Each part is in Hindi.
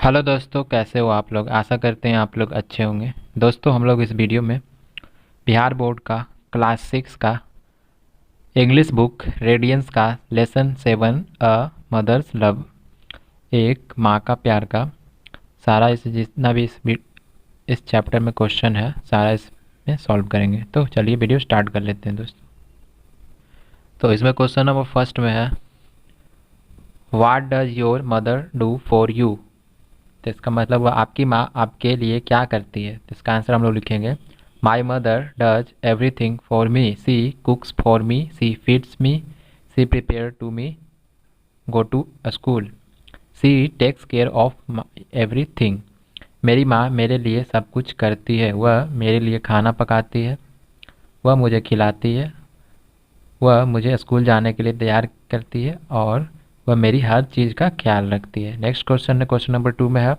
हेलो दोस्तों, कैसे हो आप लोग। आशा करते हैं आप लोग अच्छे होंगे। दोस्तों, हम लोग इस वीडियो में बिहार बोर्ड का क्लास 6 का इंग्लिश बुक रेडियंस का लेसन 7 अ मदर्स लव, एक माँ का प्यार का सारा इस जितना भी इस चैप्टर में क्वेश्चन है सारा इसमें सॉल्व करेंगे। तो चलिए वीडियो स्टार्ट कर लेते हैं दोस्तों। तो इसमें क्वेश्चन नंबर फर्स्ट में है, what does your mother do for you. तो इसका मतलब वो आपकी माँ आपके लिए क्या करती है। तो इसका आंसर हम लोग लिखेंगे, my mother does everything for me, she cooks for me, she feeds me, she prepare to me go to school, she takes care of everything. मेरी माँ मेरे लिए सब कुछ करती है। वह मेरे लिए खाना पकाती है, वह मुझे खिलाती है, वह मुझे स्कूल जाने के लिए तैयार करती है और वह मेरी हर चीज़ का ख्याल रखती है। नेक्स्ट क्वेश्चन है, क्वेश्चन नंबर 2 में है,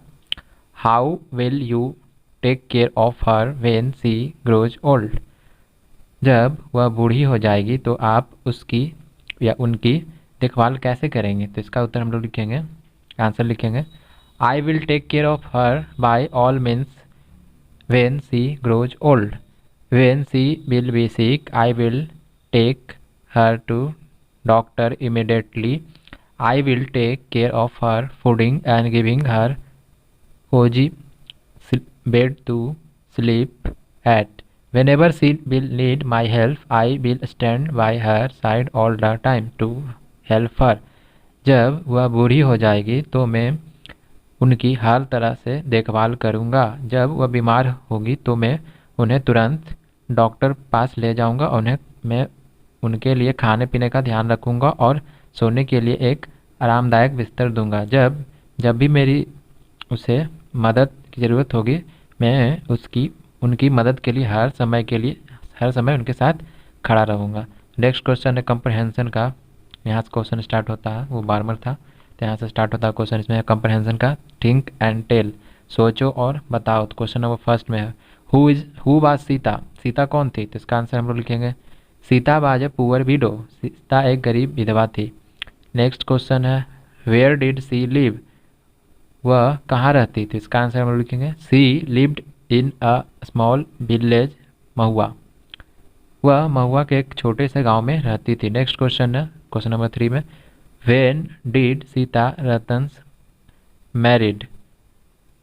how will you take care of her when she grows old. जब वह बूढ़ी हो जाएगी तो आप उसकी या उनकी देखभाल कैसे करेंगे। तो इसका उत्तर हम लोग लिखेंगे, आंसर लिखेंगे, I will take care of her by all means when she grows old. When she will be sick I will take her to doctor immediately. I will take care of her fooding and giving her cozy bed to sleep at. Whenever she will need my help, I will stand by her side all the time to help her. जब वह बूढ़ी हो जाएगी तो मैं उनकी हर तरह से देखभाल करूंगा। जब वह बीमार होगी तो मैं उन्हें तुरंत डॉक्टर पास ले जाऊंगा। मैं उनके लिए खाने पीने का ध्यान रखूंगा और सोने के लिए एक आरामदायक बिस्तर दूंगा। जब जब भी मेरी उसे मदद की ज़रूरत होगी, मैं उसकी उनकी मदद के लिए हर समय उनके साथ खड़ा रहूँगा। नेक्स्ट क्वेश्चन है कंप्रहेंशन का। यहाँ से क्वेश्चन स्टार्ट होता है, वो बारमर था तो यहाँ से स्टार्ट होता है क्वेश्चन। इसमें है कंप्रहेंशन का, थिंक एंड टेल, सोचो और बताओ। तो क्वेश्चन नंबर फर्स्ट में है, हु वाज सीता। सीता कौन थी। तो इसका आंसर हम लोग लिखेंगे, Sita was a poor widow. Sita एक गरीब विधवा थी। नेक्स्ट क्वेश्चन है, वेयर डिड सी लिव। वह कहाँ रहती थी। इसका आंसर हम लोग लिखेंगे, she lived in a small village Mahua. वह महुआ के एक छोटे से गांव में रहती थी। नेक्स्ट क्वेश्चन है क्वेश्चन नंबर 3 में, when did Sita Ratan married.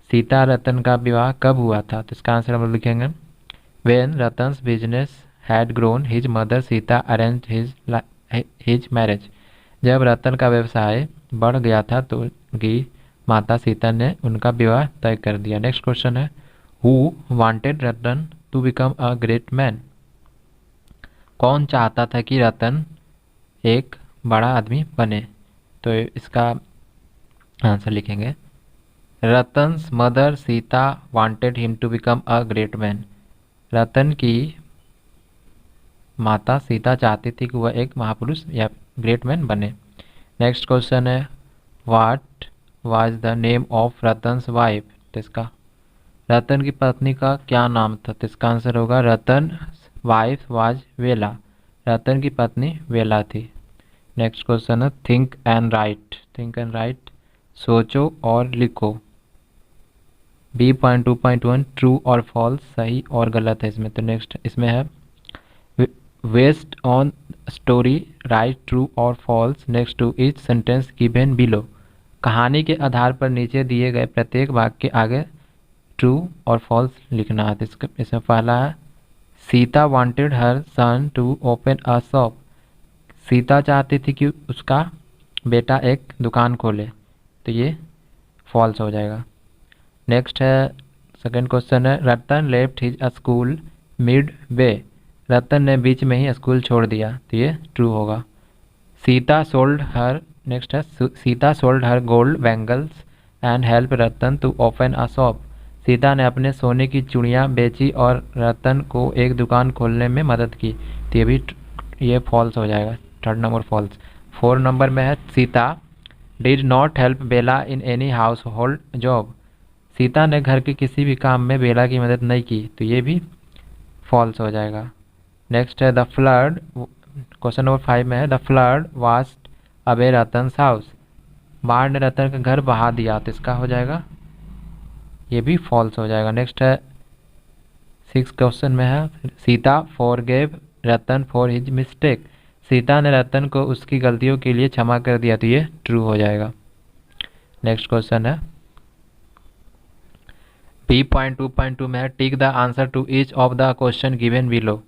Sita Ratan का विवाह कब हुआ था। तो इसका आंसर हम लोग लिखेंगे, when Ratan's business had grown his mother Sita arrange his marriage. जब रतन का व्यवसाय बढ़ गया था तो उनकी माता सीता ने उनका विवाह तय कर दिया। नेक्स्ट क्वेश्चन है, who wanted Ratan to become a great man. कौन चाहता था कि रतन एक बड़ा आदमी बने। तो इसका आंसर लिखेंगे, Ratan's mother Sita wanted him to become a great man. Ratan की माता सीता चाहती थी कि वह एक महापुरुष या ग्रेट मैन बने। नेक्स्ट क्वेश्चन है, what was the name of Ratan's wife. तो इसका रतन की पत्नी का क्या नाम था। तो इसका आंसर होगा, रतन वाइफ वाज वेला। रतन की पत्नी वेला थी। नेक्स्ट क्वेश्चन है, think and right. Think and right, सोचो और लिखो। B.2.1 ट्रू और फॉल्स, सही और गलत है इसमें। तो नेक्स्ट इसमें है, based on story write true और false next to each sentence given below. कहानी के आधार पर नीचे दिए गए प्रत्येक वाक्य के आगे ट्रू और फॉल्स लिखना है। इसमें पहला है, Sita wanted her son to open a shop. Sita चाहती थी कि उसका बेटा एक दुकान खोले। तो ये फॉल्स हो जाएगा। नेक्स्ट है सेकंड क्वेश्चन है, Ratan left his school midway. Ratan ने बीच में ही स्कूल छोड़ दिया। तो ये ट्रू होगा। सीता सोल्ड हर, नेक्स्ट है, Sita sold her gold bangles and help Ratan to open a shop. Sita ने अपने सोने की चूड़ियाँ बेची और रतन को एक दुकान खोलने में मदद की। तो ये फॉल्स हो जाएगा, थर्ड नंबर फॉल्स। 4 नंबर में है, Sita did not help Bela in any household job. Sita ने घर के किसी भी काम में बेला की मदद नहीं की। तो ये भी फॉल्स हो जाएगा। नेक्स्ट है, द फ्लड, क्वेश्चन नंबर 5 में है, the flood washed away Ratan's house. बाढ़ ने रतन का घर बहा दिया। तो इसका हो जाएगा ये भी फॉल्स हो जाएगा। नेक्स्ट है 6 क्वेश्चन में है Sita forgave Ratan for his mistake. Sita ने रतन को उसकी गलतियों के लिए क्षमा कर दिया, तो ये ट्रू हो जाएगा। नेक्स्ट क्वेश्चन है B.2.2 में है tick the answer to each of the question given below.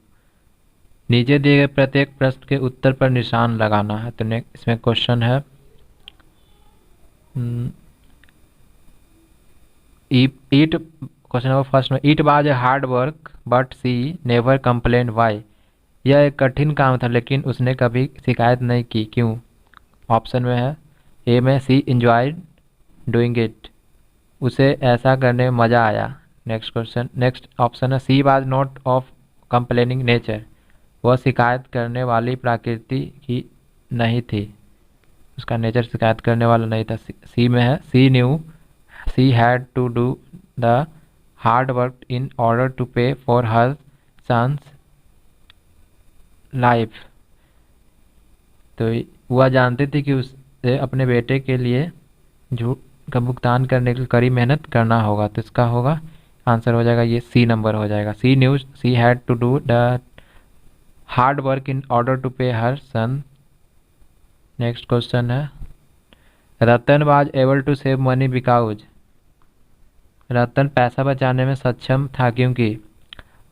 नीचे दिए गए प्रत्येक प्रश्न के उत्तर पर निशान लगाना है। तो इसमें क्वेश्चन है ईट क्वेश्चन नंबर फर्स्ट में it was a hard work but she never complain why. यह एक कठिन काम था लेकिन उसने कभी शिकायत नहीं की, क्यों? ऑप्शन में है ए में सी इंजॉयड डूइंग इट, उसे ऐसा करने में मज़ा आया। नेक्स्ट ऑप्शन है she was not of complaining nature, वह शिकायत करने वाली प्रकृति की नहीं थी, उसका नेचर शिकायत करने वाला नहीं था। सी में है she had to do the hard work in order to pay for her son's life, तो वह जानती थी कि उसे अपने बेटे के लिए झूठ का भुगतान करने के लिए कड़ी मेहनत करना होगा, तो इसका होगा आंसर हो जाएगा ये सी नंबर हो जाएगा। She had to do the hard work in order to pay her son. Next question है Ratan was able to save money because. रतन पैसा बचाने में सक्षम था क्योंकि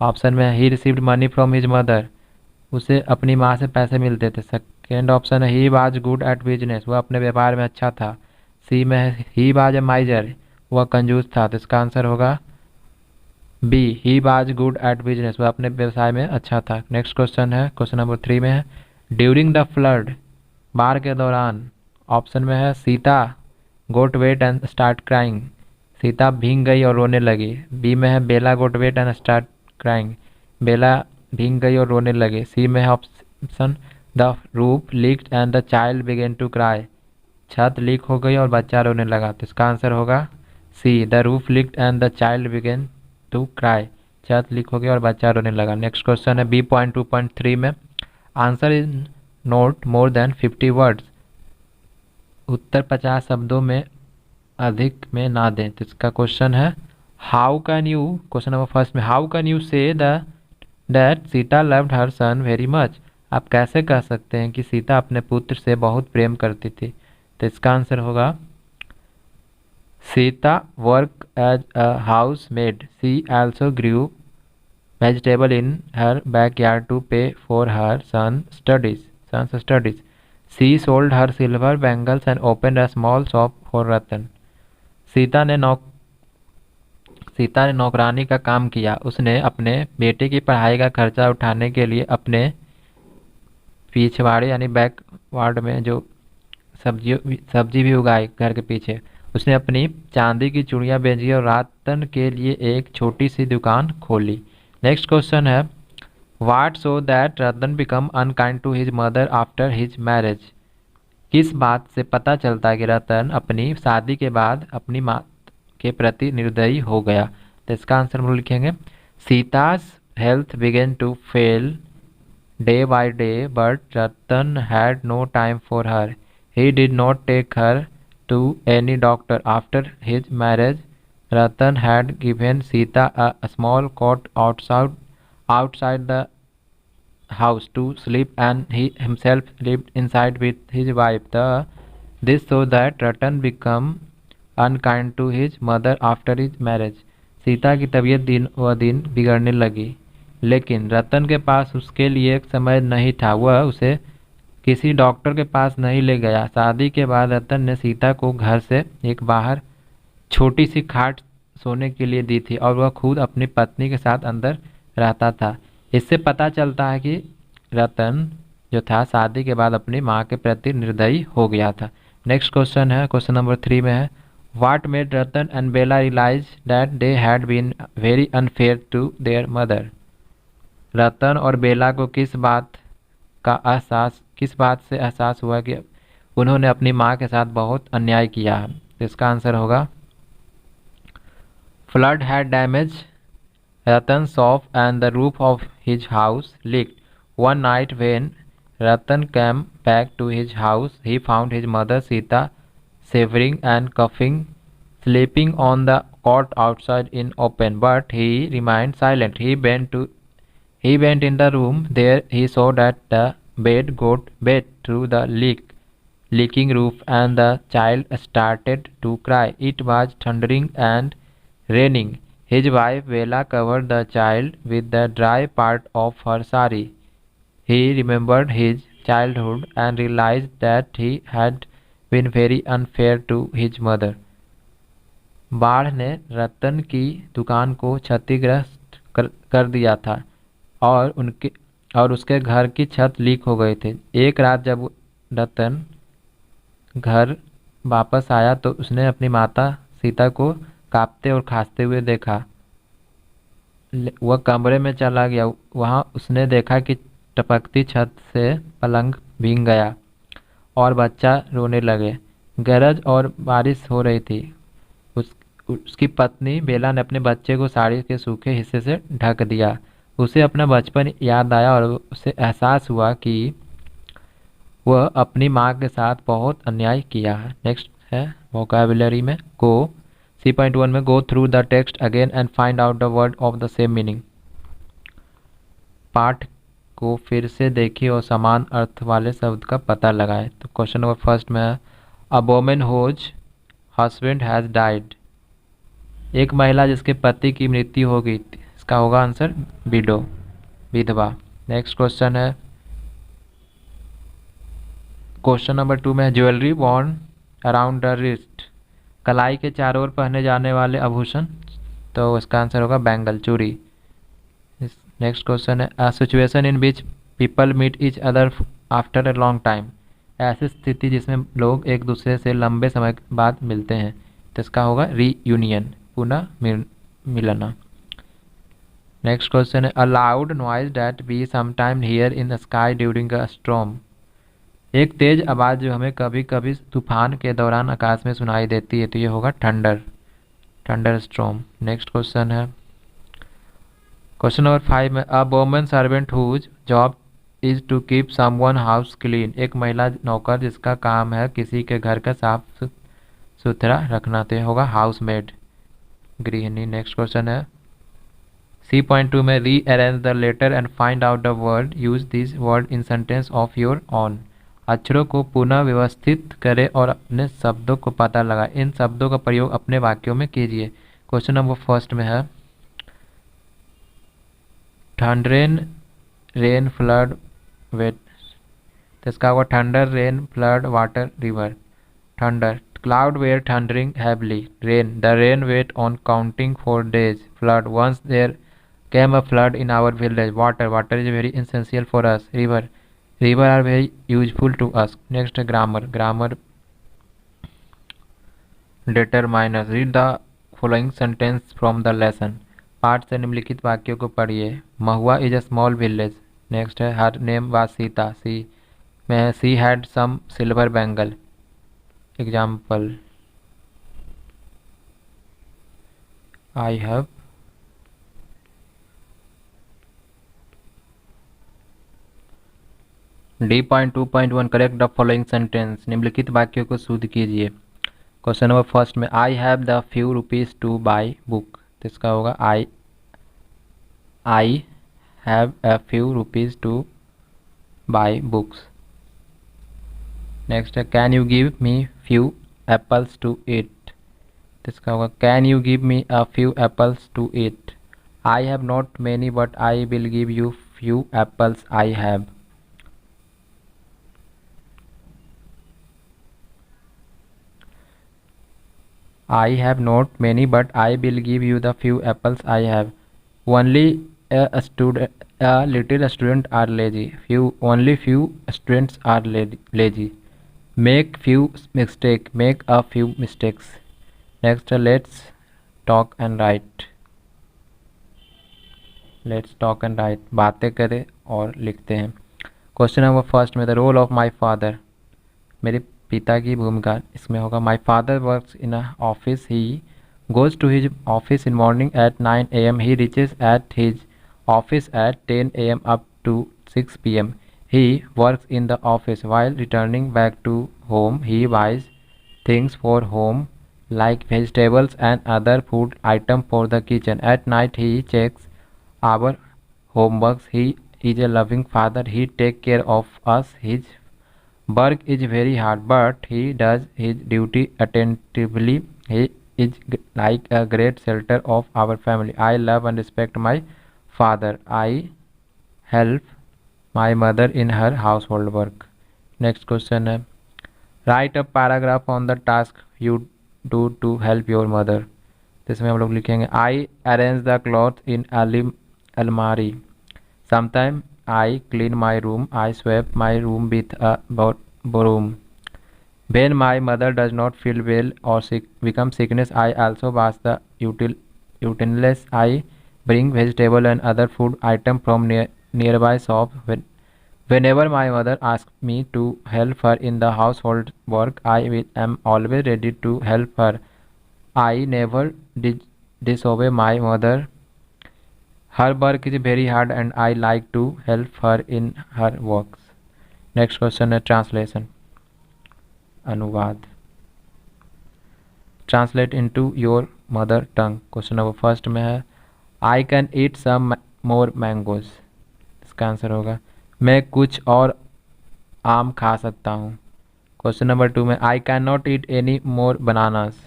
ऑप्शन में he received money from his mother, उसे अपनी माँ से पैसे मिलते थे। सेकेंड ऑप्शन है ही वाज गुड एट बिजनेस, वह अपने व्यापार में अच्छा था। सी में है ही वाज ए माइजर, वह कंजूस था, तो इसका आंसर होगा B he was good at business, वह अपने व्यवसाय में अच्छा था। नेक्स्ट क्वेश्चन है क्वेश्चन नंबर 3 में है ड्यूरिंग द फ्लड, बाढ़ के दौरान। ऑप्शन में है Sita got wet and start crying, Sita भीग गई और रोने लगी। बी में है Bela got wet and start crying, Bela भीग गई और रोने लगे। सी में है option the roof leaked and the child began to cry, छत लीक हो गई और बच्चा रोने लगा, तो इसका आंसर होगा C the roof leaked and the child began to cry, छत लीक हो गई और बच्चा रोने लगा। नेक्स्ट क्वेश्चन है B.2.3 में answer is not more than 50 words, उत्तर 50 शब्दों में अधिक में ना दें, तो इसका क्वेश्चन है how can you, question number first में how can you say that Sita loved her son very much. आप कैसे कह सकते हैं कि सीता अपने पुत्र से बहुत प्रेम करती थी, तो इसका आंसर होगा Sita work as a house maid, she also grew vegetable in her backyard to pay for her son's studies. She sold her silver bangles and opened a small shop for Ratan. Sita ने नौकरानी का काम किया, उसने अपने बेटे की पढ़ाई का खर्चा उठाने के लिए अपने पिछवाड़े यानी बैकवार्ड में जो सब्जी भी उगाई घर के पीछे, उसने अपनी चांदी की चूड़ियाँ बेची और रतन के लिए एक छोटी सी दुकान खोली। नेक्स्ट क्वेश्चन है what so that Ratan become unkind to his mother after his marriage. किस बात से पता चलता है कि रतन अपनी शादी के बाद अपनी माँ के प्रति निर्दयी हो गया, तो इसका आंसर हम लोग लिखेंगे Sita's health began to fail day by day but Ratan had no time for her, he did not take her to any doctor after his marriage. Ratan had given Sita a small cot outside the house to sleep and he himself lived inside with his wife. This so that Ratan became unkind to his mother after his marriage. Sita की तबीयत दिन व दिन बिगड़ने लगी, लेकिन रतन के पास उसके लिए एक समय नहीं था, वह उसे किसी डॉक्टर के पास नहीं ले गया। शादी के बाद रतन ने सीता को घर से एक बाहर छोटी सी खाट सोने के लिए दी थी और वह खुद अपनी पत्नी के साथ अंदर रहता था। इससे पता चलता है कि रतन जो था शादी के बाद अपनी माँ के प्रति निर्दयी हो गया था। नेक्स्ट क्वेश्चन है क्वेश्चन नंबर 3 में है what made Ratan and Bela realise that they had been very unfair to their mother. Ratan और बेला को किस बात से एहसास हुआ कि उन्होंने अपनी माँ के साथ बहुत अन्याय किया है, तो इसका आंसर होगा Flood had damaged Ratan's shop and the roof of his house leaked. One night when Ratan came back to his house, he found his mother Sita shivering and coughing sleeping on the cot outside in open, but he remained silent. He went in the room. There he saw that the bed got wet through the leaking roof, and the child started to cry. It was thundering and raining. His wife Vela covered the child with the dry part of her sari. He remembered his childhood and realized that he had been very unfair to his mother. बाढ़ ने रतन की दुकान को क्षतिग्रस्त कर दिया था और उसके घर की छत लीक हो गई थी। एक रात जब रतन घर वापस आया तो उसने अपनी माता सीता को कांपते और खांसते हुए देखा। वह कमरे में चला गया। वहां उसने देखा कि टपकती छत से पलंग भीग गया और बच्चा रोने लगे। गरज और बारिश हो रही थी। उसकी पत्नी बेला ने अपने बच्चे को साड़ी के सूखे हिस्से से ढक दिया। उसे अपना बचपन याद आया और उसे एहसास हुआ कि वह अपनी माँ के साथ बहुत अन्याय किया है। नेक्स्ट है वोकैबुलरी में गो। C.1 में go through the text again and find out the word of the same meaning. पाठ को फिर से देखिए और समान अर्थ वाले शब्द का पता लगाएं। तो क्वेश्चन नंबर फर्स्ट में है a woman whose husband has died. एक महिला जिसके पति की मृत्यु हो गई थी, इसका होगा आंसर विडो, विधवा। नेक्स्ट क्वेश्चन है क्वेश्चन नंबर 2 में jewellery worn around the wrist. कलाई के चारों ओर पहने जाने वाले आभूषण, तो इसका आंसर होगा बैंगल, चूड़ी। नेक्स्ट क्वेश्चन है a situation in which people meet each other after a long time. ऐसी स्थिति जिसमें लोग एक दूसरे से लंबे समय बाद मिलते हैं, तो इसका होगा रीयूनियन, पुनः मिलना। नेक्स्ट क्वेश्चन है a loud noise that we sometime hear in the sky during a storm. एक तेज आवाज़ जो हमें कभी कभी तूफान के दौरान आकाश में सुनाई देती है, तो ये होगा थंडर स्टॉर्म। नेक्स्ट क्वेश्चन है क्वेश्चन नंबर 5 में a woman servant whose job is to keep someone house clean. एक महिला नौकर जिसका काम है किसी के घर का साफ सुथरा रखना, तो होगा हाउस मेड, गृहिणी। नेक्स्ट क्वेश्चन है C.2 में rearrange the letter and find out the word, use this word in sentence of your own. अक्षरों को पुनः व्यवस्थित करें और अपने शब्दों को पता लगाएं। इन शब्दों का प्रयोग अपने वाक्यों में कीजिए। क्वेश्चन नंबर फर्स्ट में है थंडरेन रेन फ्लड वेट, तो इसका होगा thunder rain flood water river. Thunder cloud were thundering heavily. Rain the rain went on counting for days. Flood once there came a flood in our village. Water is very essential for us. River are very useful to us. Next grammar determiners. Read the following sentence from the lesson. पाठ से निम्नलिखित वाक्यों को पढ़िए। Mahua is a small village. Next है her name was Sita. she had some silver bangle. Example I have D.2.1 correct the following sentence. निम्नलिखित वाक्यों को शुद्ध कीजिए। क्वेश्चन नंबर फर्स्ट में I have the few rupees to buy book, तो इसका होगा I have a few rupees to buy books. Next है can you give me few apples to eat, तो इसका होगा can you give me a few apples to eat. I have not many but I will give you few apples I have. I have not many, but I will give you the few apples I have. Only a little student are lazy. Only few students are lazy. Make a few mistakes. Next, let's talk and write. Let's talk and write. बातें करें और लिखते हैं। क्वेश्चन नंबर फर्स्ट में the role of my father, मेरे पिता की भूमिका, इसमें होगा my father works in a office. He goes to his office in morning at 9 AM. He reaches at his office at 10 AM up to 6 PM. He works in the office while returning back to home. He buys things for home like vegetables and other food item for the kitchen. At night he checks our homeworks. He is a loving father. He take care of us. His work is very hard, but he does his duty attentively. He is like a great shelter of our family. I love and respect my father. I help my mother in her household work. Next question है, write a paragraph on the task you do to help your mother. तो इसमें हम लोग लिखेंगे I arrange the cloth in अलमारी, sometime I clean my room, I sweep my room with a broom. When my mother does not feel well or become sickness, I also wash the utensils. I bring vegetable and other food item from nearby shop. Whenever my mother asks me to help her in the household work, I am always ready to help her. I never disobey my mother. Her work is very hard and I like to help her in her works. Next question है ट्रांसलेशन, अनुवाद। Translate into your mother tongue. Question number first में है I can eat some more mangoes. इसका आंसर होगा मैं कुछ और आम खा सकता हूँ। क्वेश्चन नंबर टू में I can not eat any more bananas.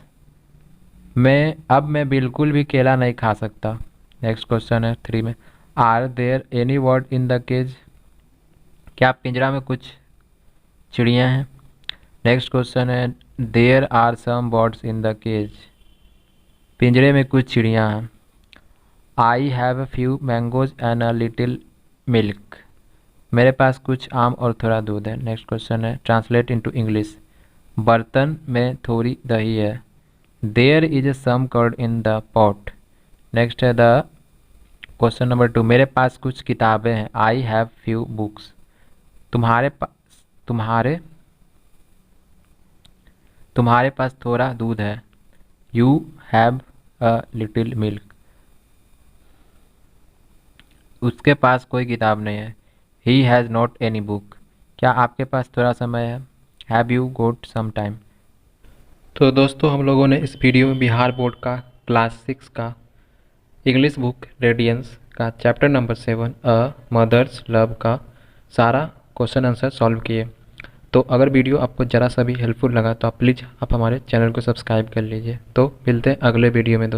मैं बिल्कुल भी केला नहीं खा सकता। नेक्स्ट क्वेश्चन है थ्री में are there any word in the cage. क्या पिंजरा में कुछ चिड़ियाँ हैं। नेक्स्ट क्वेश्चन है there are some birds in the cage. पिंजरे में कुछ चिड़ियाँ हैं। I have a few mangoes and a little milk. मेरे पास कुछ आम और थोड़ा दूध है। नेक्स्ट क्वेश्चन है ट्रांसलेट इनटू इंग्लिश। बर्तन में थोड़ी दही है। There is some curd in the pot. Next है द क्वेश्चन नंबर टू मेरे पास कुछ किताबें हैं। I have few books. तुम्हारे पास थोड़ा दूध है। You have a little milk. उसके पास कोई किताब नहीं है। He has not any book. क्या आपके पास थोड़ा समय है। Have you got some time. तो दोस्तों हम लोगों ने इस वीडियो में बिहार बोर्ड का क्लास 6 का इंग्लिश बुक रेडियंस का chapter number 7 a mother's love का सारा क्वेश्चन आंसर सॉल्व किए। तो अगर वीडियो आपको ज़रा सा भी हेल्पफुल लगा तो आप प्लीज़ आप हमारे चैनल को सब्सक्राइब कर लीजिए। तो मिलते हैं अगले वीडियो में दोस्तों।